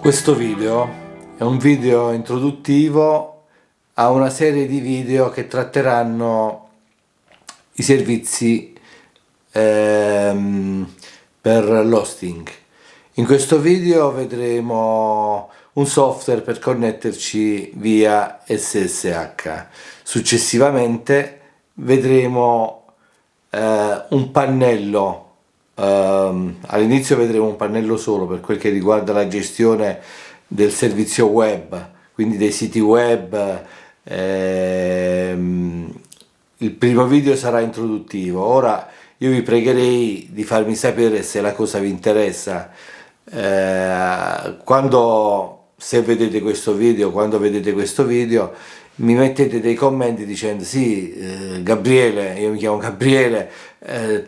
Questo video è un video introduttivo a una serie di video che tratteranno i servizi per l'hosting. In questo video vedremo un software per connetterci via SSH. Successivamente vedremo un pannello. All'inizio vedremo un pannello solo per quel che riguarda la gestione del servizio web, quindi dei siti web. Il primo video sarà introduttivo. Ora io vi pregherei di farmi sapere se la cosa vi interessa. Se vedete questo video, quando vedete questo video, mi mettete dei commenti dicendo sì, Gabriele, io mi chiamo Gabriele,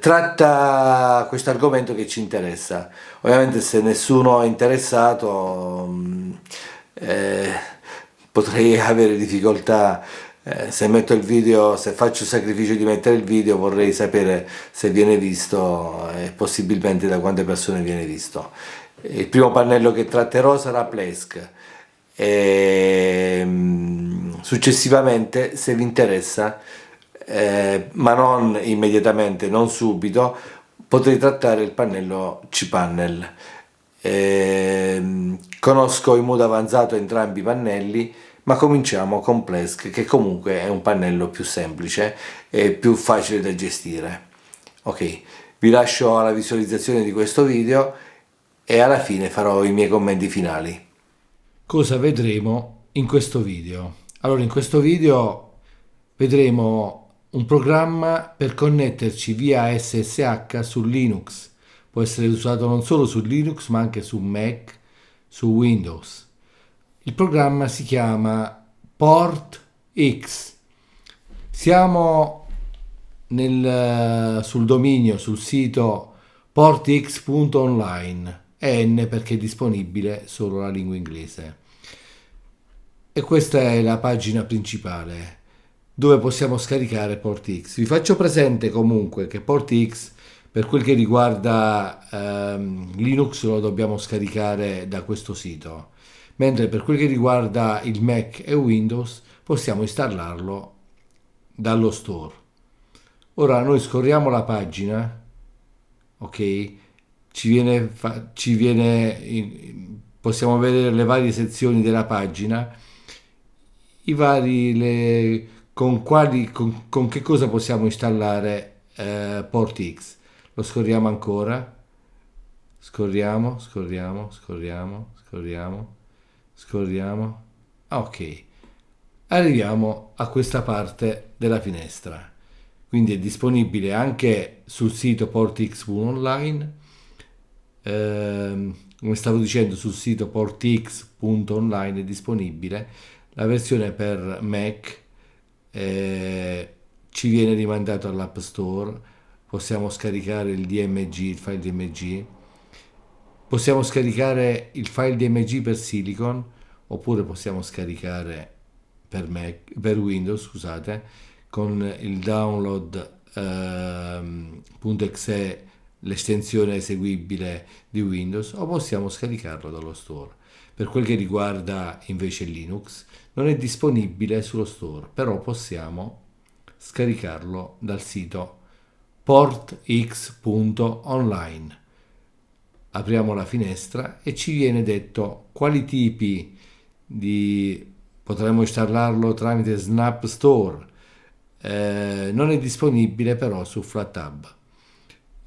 tratta questo argomento che ci interessa. Ovviamente se nessuno è interessato eh, potrei avere difficoltà. Se metto il video, se faccio il sacrificio di mettere il video, vorrei sapere se viene visto e possibilmente da quante persone viene visto. Il primo pannello che tratterò sarà Plesk. Successivamente, se vi interessa, ma non immediatamente, non subito, potrei trattare il pannello cPanel. Conosco in modo avanzato entrambi i pannelli, ma cominciamo con Plesk, che comunque è un pannello più semplice e più facile da gestire. Ok, vi lascio alla visualizzazione di questo video e alla fine farò i miei commenti finali. Cosa vedremo in questo video? Allora, in questo video vedremo un programma per connetterci via SSH su Linux. Può essere usato non solo su Linux, ma anche su Mac, su Windows. Il programma si chiama PortX. Siamo sul dominio, sul sito portx.online. N perché è disponibile solo la lingua inglese. E questa è la pagina principale dove possiamo scaricare PortX. Vi faccio presente comunque che PortX, per quel che riguarda Linux, lo dobbiamo scaricare da questo sito, mentre per quel che riguarda il Mac e Windows possiamo installarlo dallo store. Ora noi scorriamo la pagina, ok? Possiamo vedere le varie sezioni della pagina, con che cosa possiamo installare PortX. Lo scorriamo ancora, scorriamo. Ok, arriviamo a questa parte della finestra. Quindi è disponibile anche sul sito portx.online. Come stavo dicendo, sul sito portx.online è disponibile la versione per Mac. Ci viene rimandato all'App Store. Possiamo scaricare il DMG, il file DMG. Possiamo scaricare il file DMG per Silicon, oppure possiamo scaricare per Windows, scusate, con il download.exe, l'estensione eseguibile di Windows, o possiamo scaricarlo dallo store. Per quel che riguarda invece Linux, non è disponibile sullo store, però possiamo scaricarlo dal sito portx.online. Apriamo la finestra e ci viene detto quali tipi potremmo installarlo tramite Snap Store. Non è disponibile però su FlatHub.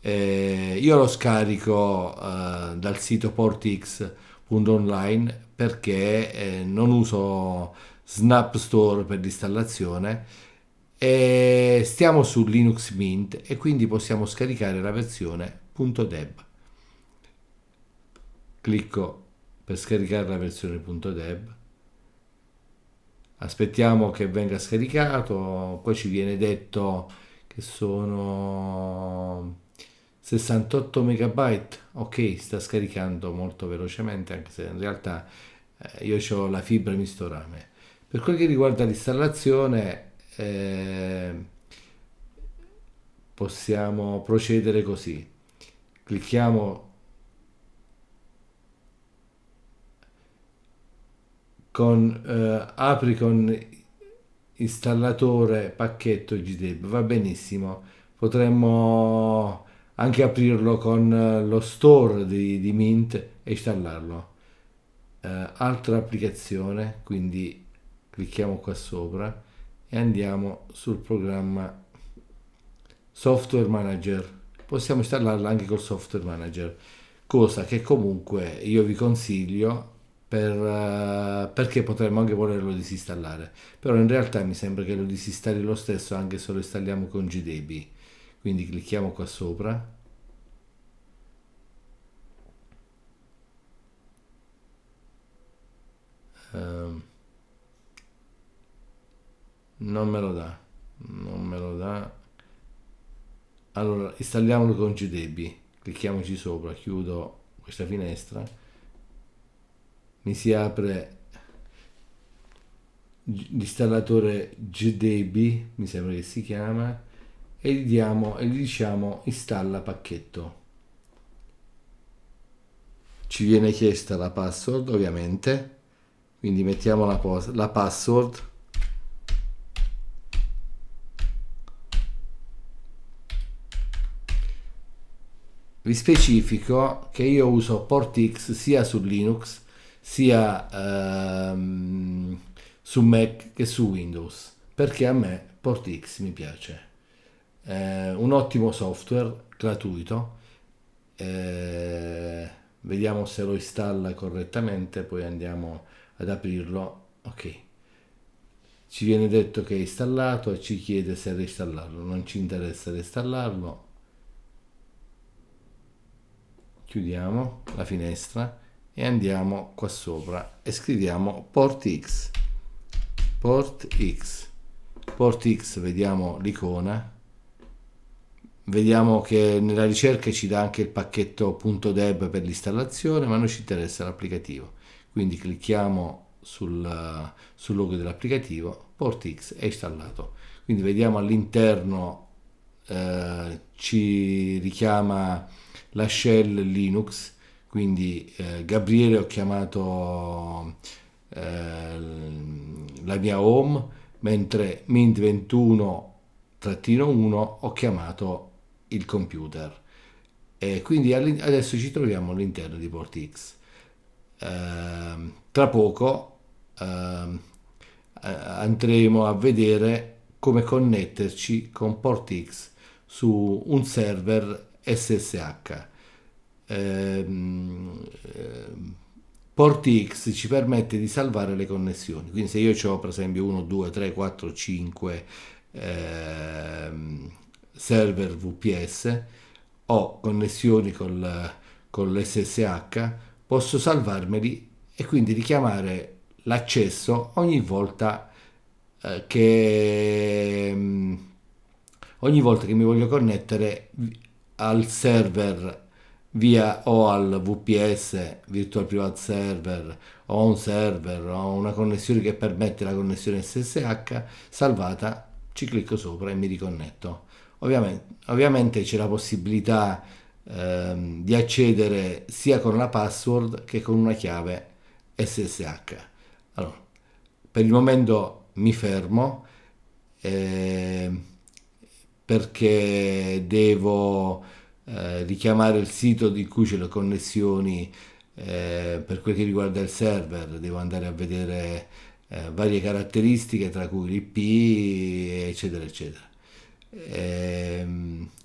Io lo scarico dal sito portx.online perché non uso Snap Store per l'installazione e stiamo su Linux Mint e quindi possiamo scaricare la versione .deb. Clicco per scaricare la versione .deb, aspettiamo che venga scaricato, poi ci viene detto che sono 68 megabyte. Ok, sta scaricando molto velocemente, anche se in realtà io ho la fibra misto rame. Per quel che riguarda l'installazione possiamo procedere così: clicchiamo apri con installatore pacchetto GDB, va benissimo. Potremmo anche aprirlo con lo store di Mint e installarlo. Altra applicazione, quindi clicchiamo qua sopra e andiamo sul programma Software Manager. Possiamo installarla anche col Software Manager, cosa che comunque io vi consiglio perché potremmo anche volerlo disinstallare, però in realtà mi sembra che lo disinstalli lo stesso anche se lo installiamo con GDB. Quindi clicchiamo qua sopra. Non me lo dà. Allora installiamolo con GDB, clicchiamoci sopra, chiudo questa finestra, mi si apre l'installatore GDB, mi sembra che si chiama, e gli diciamo installa pacchetto. Ci viene chiesta la password ovviamente, quindi mettiamo la password. Vi specifico che io uso PortX sia su Linux sia su Mac che su Windows, perché a me PortX mi piace. Un ottimo software gratuito. Vediamo se lo installa correttamente, poi andiamo ad aprirlo. Ok, ci viene detto che è installato e ci chiede se reinstallarlo. Non ci interessa reinstallarlo. Chiudiamo la finestra e andiamo qua sopra e scriviamo PortX. Vediamo l'icona, vediamo che nella ricerca ci dà anche il pacchetto .deb per l'installazione, ma a noi ci interessa l'applicativo, quindi clicchiamo sul logo dell'applicativo. PortX è installato, quindi vediamo all'interno ci richiama la shell Linux, quindi Gabriele ho chiamato la mia home, mentre Mint 21-1 ho chiamato il computer, e quindi adesso ci troviamo all'interno di PortX. Tra poco andremo a vedere come connetterci con PortX su un server SSH. PortX ci permette di salvare le connessioni, quindi se io ho per esempio 1, 2, 3, 4, 5 server VPS, ho connessioni con l'SSH, posso salvarmeli e quindi richiamare l'accesso ogni volta che mi voglio connettere al server via o al VPS, Virtual Private Server, o un server o una connessione che permette la connessione SSH salvata, ci clicco sopra e mi riconnetto. Ovviamente c'è la possibilità di accedere sia con la password che con una chiave SSH. Allora, per il momento mi fermo perché devo richiamare il sito di cui c'è le connessioni. Per quel che riguarda il server devo andare a vedere varie caratteristiche, tra cui l'IP, eccetera eccetera.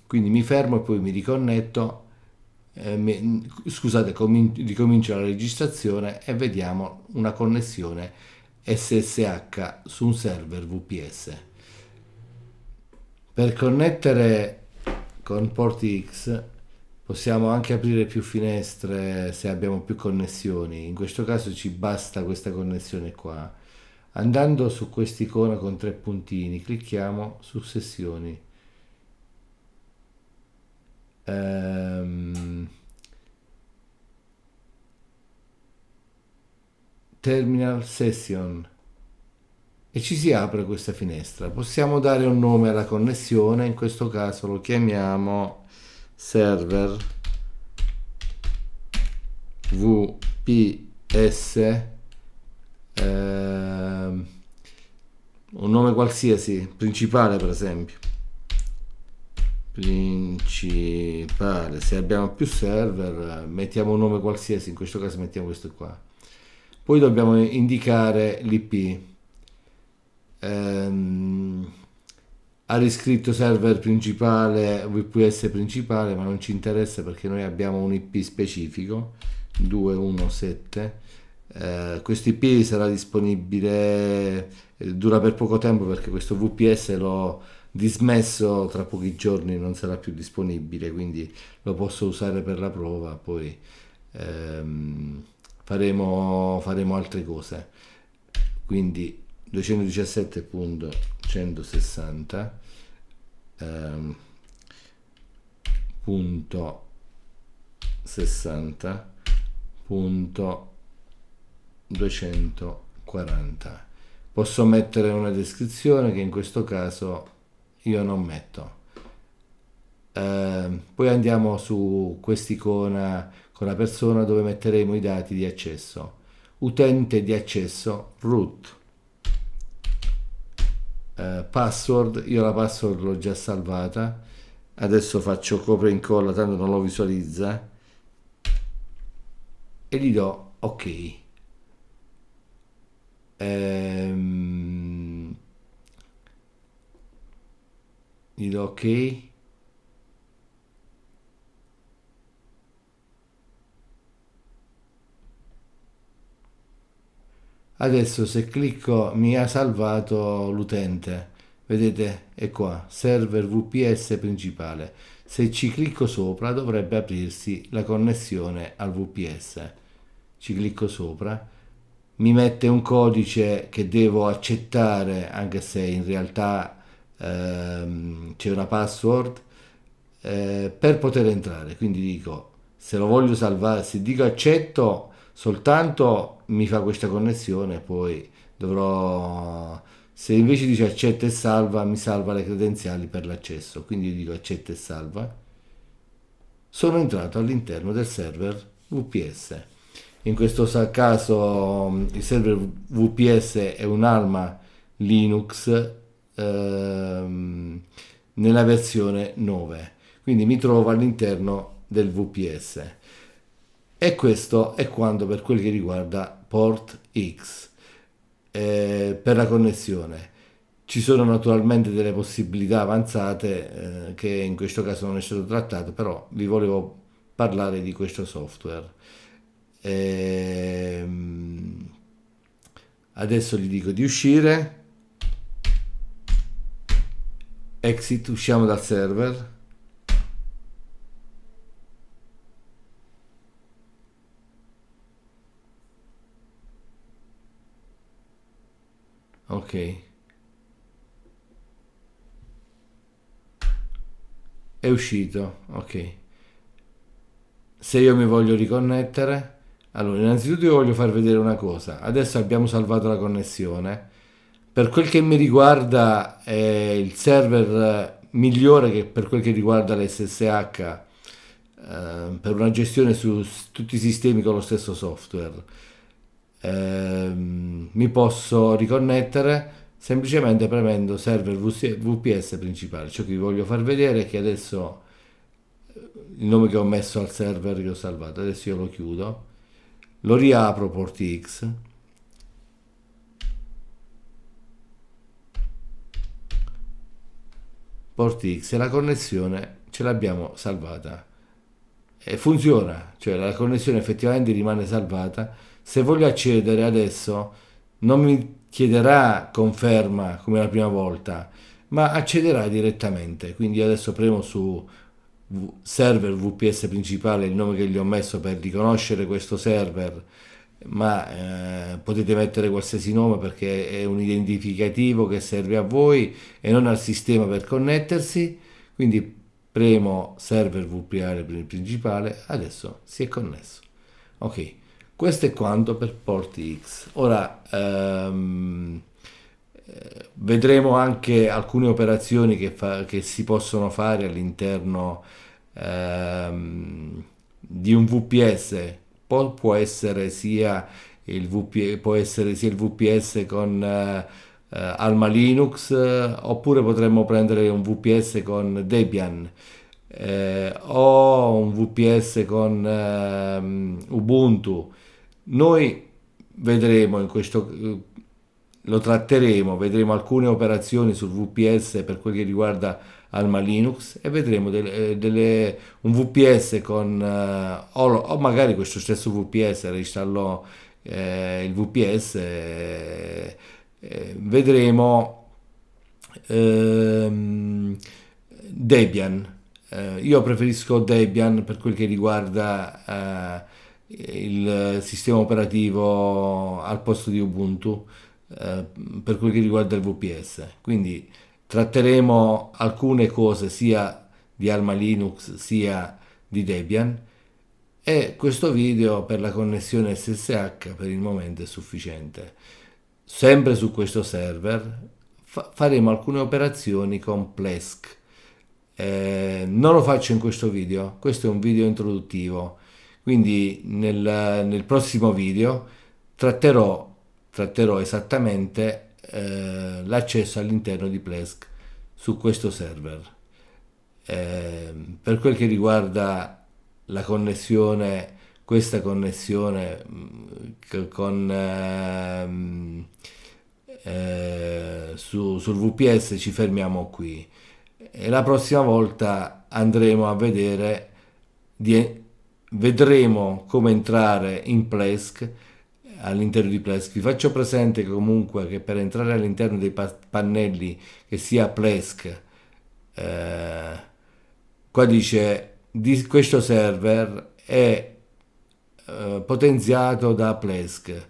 Quindi mi fermo e poi mi riconnetto, ricomincio la registrazione e vediamo una connessione SSH su un server VPS. Per connettere con PortX possiamo anche aprire più finestre se abbiamo più connessioni. In questo caso ci basta questa connessione qua. Andando su quest'icona con 3 puntini, clicchiamo su sessioni. Terminal Session, e ci si apre questa finestra. Possiamo dare un nome alla connessione, in questo caso lo chiamiamo server VPS un nome qualsiasi, principale per esempio, principale. Se abbiamo più server mettiamo un nome qualsiasi, in questo caso mettiamo questo qua. Poi dobbiamo indicare l'IP. Ha riscritto server principale, VPS principale, ma non ci interessa perché noi abbiamo un IP specifico 217. Questo IP sarà disponibile, dura per poco tempo perché questo VPS l'ho dismesso, tra pochi giorni non sarà più disponibile, quindi lo posso usare per la prova, poi faremo altre cose. Quindi 217.160 punto 60.240. Posso mettere una descrizione che in questo caso io non metto. Poi andiamo su quest'icona con la persona dove metteremo i dati di accesso. Utente di accesso root. Password, io la password l'ho già salvata, adesso faccio copia e incolla, tanto non lo visualizza, e gli do ok. Gli do ok. Adesso se clicco mi ha salvato l'utente, vedete, è qua, server VPS principale. Se ci clicco sopra dovrebbe aprirsi la connessione al VPS. Ci clicco sopra, mi mette un codice che devo accettare anche se in realtà c'è una password per poter entrare. Quindi dico, se lo voglio salvare, se dico accetto soltanto mi fa questa connessione, poi dovrò, se invece dice accetta e salva, mi salva le credenziali per l'accesso, quindi dico accetta e salva. Sono entrato all'interno del server VPS. In questo caso il server VPS è un'Alma Linux nella versione 9, quindi mi trovo all'interno del VPS. E questo è quanto per quel che riguarda PortX. Per la connessione ci sono naturalmente delle possibilità avanzate che in questo caso non è stato trattato, però vi volevo parlare di questo software. Adesso gli dico di uscire, exit, usciamo dal server. Ok, è uscito. Ok, se io mi voglio riconnettere, allora innanzitutto io voglio far vedere una cosa. Adesso abbiamo salvato la connessione. Per quel che mi riguarda è il server migliore che per quel che riguarda l'SSH per una gestione su tutti i sistemi con lo stesso software. Mi posso riconnettere semplicemente premendo server VPS principale. Ciò che vi voglio far vedere è che adesso il nome che ho messo al server che ho salvato, adesso io lo chiudo, lo riapro PortX. PortX e la connessione ce l'abbiamo salvata e funziona, cioè la connessione effettivamente rimane salvata. Se voglio accedere adesso non mi chiederà conferma come la prima volta, ma accederà direttamente. Quindi adesso premo su server VPS principale, il nome che gli ho messo per riconoscere questo server, ma potete mettere qualsiasi nome perché è un identificativo che serve a voi e non al sistema per connettersi. Quindi premo server VPS principale, adesso si è connesso. Ok, questo è quanto per PortX. Ora vedremo anche alcune operazioni che si possono fare all'interno di un VPS. Può essere sia il VPS con Alma Linux, oppure potremmo prendere un VPS con Debian, o un VPS con Ubuntu. Noi vedremo in questo, lo tratteremo, vedremo alcune operazioni sul VPS per quel che riguarda Alma Linux, e vedremo un VPS con o magari questo stesso VPS reinstallo il VPS, vedremo Debian. Io preferisco Debian per quel che riguarda il sistema operativo al posto di Ubuntu, per quel che riguarda il VPS. Quindi tratteremo alcune cose sia di Alma Linux sia di Debian, e questo video per la connessione SSH per il momento è sufficiente. Sempre su questo server faremo alcune operazioni con Plesk. Non lo faccio in questo video, questo è un video introduttivo, quindi nel prossimo video tratterò esattamente l'accesso all'interno di Plesk su questo server. Per quel che riguarda la connessione, questa connessione sul VPS, ci fermiamo qui, e la prossima volta andremo a vedremo come entrare in Plesk, all'interno di Plesk. Vi faccio presente che comunque che per entrare all'interno dei pannelli che sia Plesk, qua dice questo server è potenziato da Plesk,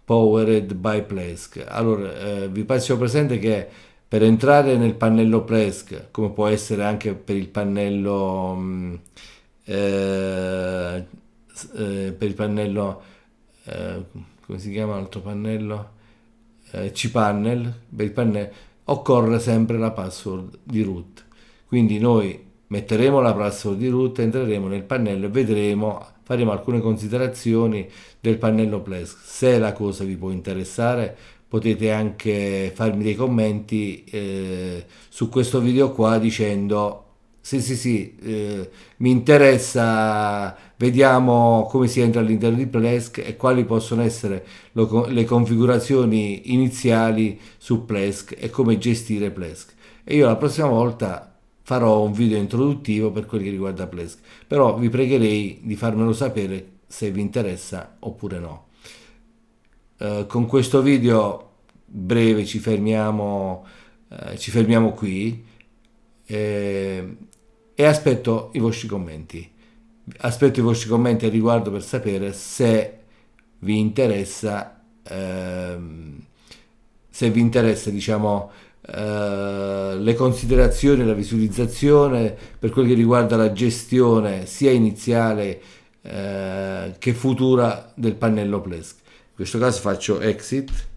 powered by Plesk. Allora vi faccio presente che per entrare nel pannello Plesk, come può essere anche per il pannello come si chiama l'altro pannello, cPanel, occorre sempre la password di root. Quindi noi metteremo la password di root, entreremo nel pannello e faremo alcune considerazioni del pannello Plesk. Se la cosa vi può interessare, potete anche farmi dei commenti su questo video qua dicendo sì, mi interessa, vediamo come si entra all'interno di Plesk e quali possono essere le configurazioni iniziali su Plesk e come gestire Plesk. E io la prossima volta farò un video introduttivo per quel che riguarda Plesk, però vi pregherei di farmelo sapere se vi interessa oppure no. Con questo video breve ci fermiamo qui, e aspetto i vostri commenti. Aspetto i vostri commenti al riguardo per sapere se vi interessa, diciamo, le considerazioni, la visualizzazione per quel che riguarda la gestione sia iniziale che futura del pannello Plesk. In questo caso faccio exit,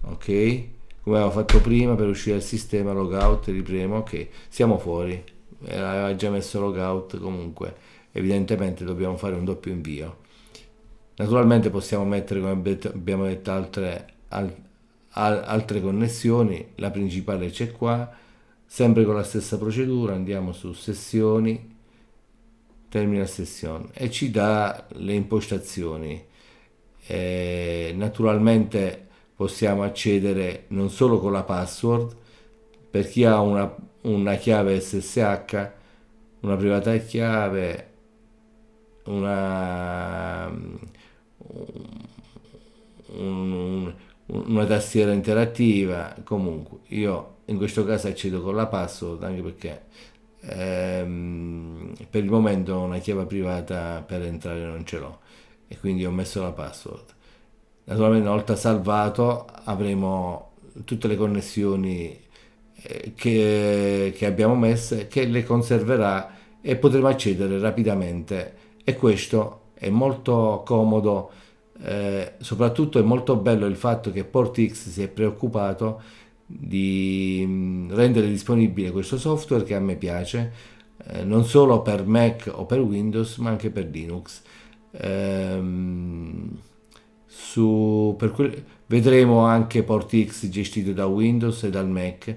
ok, come avevo fatto prima per uscire dal sistema, logout, ripremo, ok, siamo fuori, aveva già messo logout, comunque evidentemente dobbiamo fare un doppio invio. Naturalmente possiamo mettere, come abbiamo detto, altre connessioni, la principale c'è qua, sempre con la stessa procedura, andiamo su sessioni, termina sessione e ci dà le impostazioni. Naturalmente possiamo accedere non solo con la password, per chi ha una chiave SSH, una privata chiave, una tastiera interattiva. Comunque io in questo caso accedo con la password, anche perché per il momento una chiave privata per entrare non ce l'ho, e quindi ho messo la password. Naturalmente una volta salvato avremo tutte le connessioni che abbiamo messe, che le conserverà e potremo accedere rapidamente, e questo è molto comodo. Soprattutto è molto bello il fatto che PortX si è preoccupato di rendere disponibile questo software, che a me piace, non solo per Mac o per Windows ma anche per Linux. vedremo anche PortX gestito da Windows e dal Mac.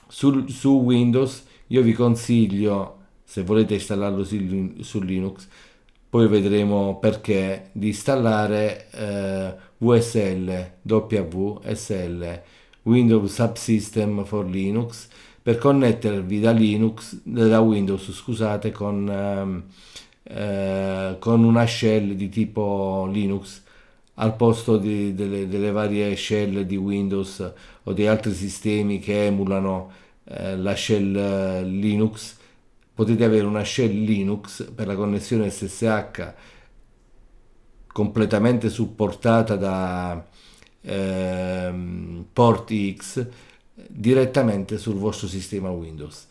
Su Windows io vi consiglio, se volete installarlo su Linux, poi vedremo perché, di installare WSL Windows Subsystem for Linux, per connettervi da Windows, scusate, con una shell di tipo Linux al posto delle varie shell di Windows o di altri sistemi che emulano la shell Linux. Potete avere una shell Linux per la connessione SSH completamente supportata da PortX direttamente sul vostro sistema Windows.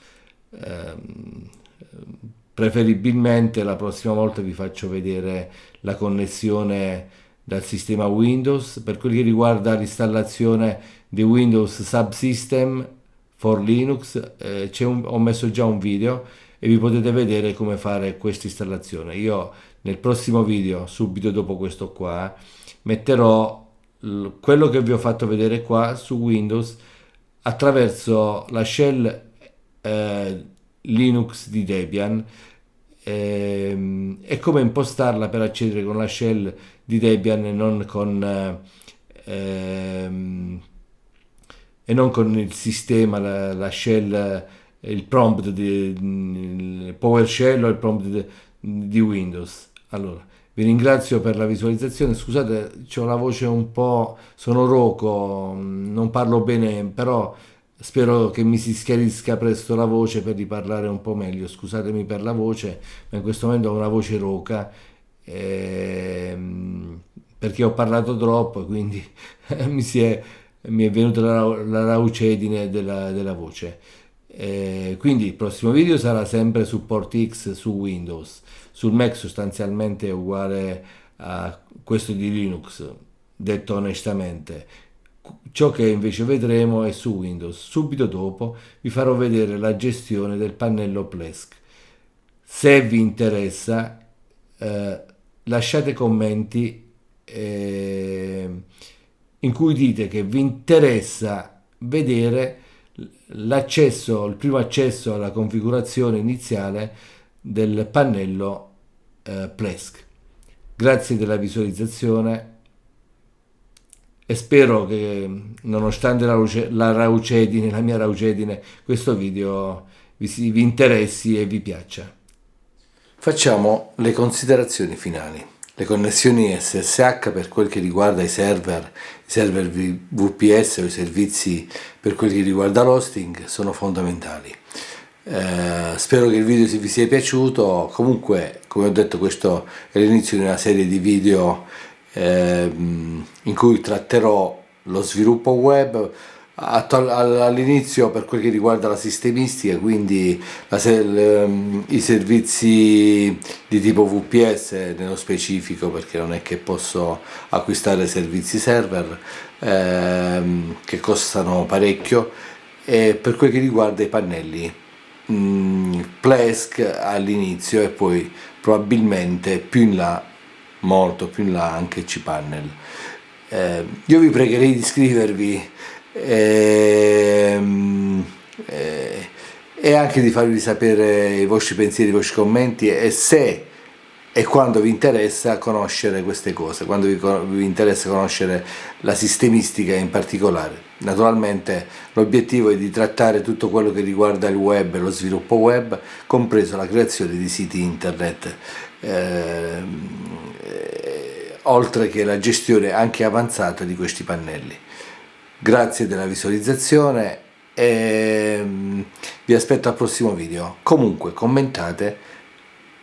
Preferibilmente la prossima volta vi faccio vedere la connessione dal sistema Windows. Per quel che riguarda l'installazione di Windows Subsystem for Linux, ho messo già un video e vi potete vedere come fare questa installazione. Io nel prossimo video, subito dopo questo qua, metterò quello che vi ho fatto vedere qua su Windows attraverso la shell Linux di Debian, e come impostarla per accedere con la shell di Debian e non con il sistema, la shell, il prompt il PowerShell o il prompt di Windows. Allora, vi ringrazio per la visualizzazione. Scusate, ho la voce un po', sono roco, non parlo bene, però spero che mi si schiarisca presto la voce per riparlare un po' meglio. Scusatemi per la voce, ma in questo momento ho una voce roca, perché ho parlato troppo, quindi mi è venuta la raucedine della voce. Quindi il prossimo video sarà sempre su PortX su Windows. Sul Mac sostanzialmente è uguale a questo di Linux, detto onestamente. Ciò che invece vedremo è su Windows. Subito dopo vi farò vedere la gestione del pannello Plesk. Se vi interessa, lasciate commenti in cui dite che vi interessa vedere il primo accesso alla configurazione iniziale del pannello Plesk. Grazie della visualizzazione e spero che, nonostante la mia raucedine, questo video vi interessi e vi piaccia. Facciamo le considerazioni finali. Le connessioni SSH per quel che riguarda i server VPS o i servizi per quel che riguarda l'hosting sono fondamentali. Spero che il video vi sia piaciuto. Comunque, come ho detto, questo è l'inizio di una serie di video in cui tratterò lo sviluppo web. All'inizio per quel che riguarda la sistemistica, quindi i servizi di tipo VPS nello specifico, perché non è che posso acquistare servizi server che costano parecchio, e per quel che riguarda i pannelli Plesk all'inizio e poi probabilmente più in là, molto più in là, anche cPanel. Io vi pregherei di iscrivervi e anche di farvi sapere i vostri pensieri, i vostri commenti, e se e quando vi interessa conoscere queste cose, quando vi interessa conoscere la sistemistica in particolare. Naturalmente l'obiettivo è di trattare tutto quello che riguarda il web e lo sviluppo web, compreso la creazione di siti internet, oltre che la gestione anche avanzata di questi pannelli. Grazie della visualizzazione e vi aspetto al prossimo video. Comunque commentate,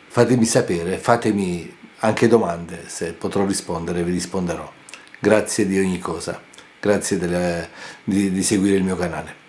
fatemi sapere, fatemi anche domande, se potrò rispondere vi risponderò. Grazie di ogni cosa, grazie di seguire il mio canale.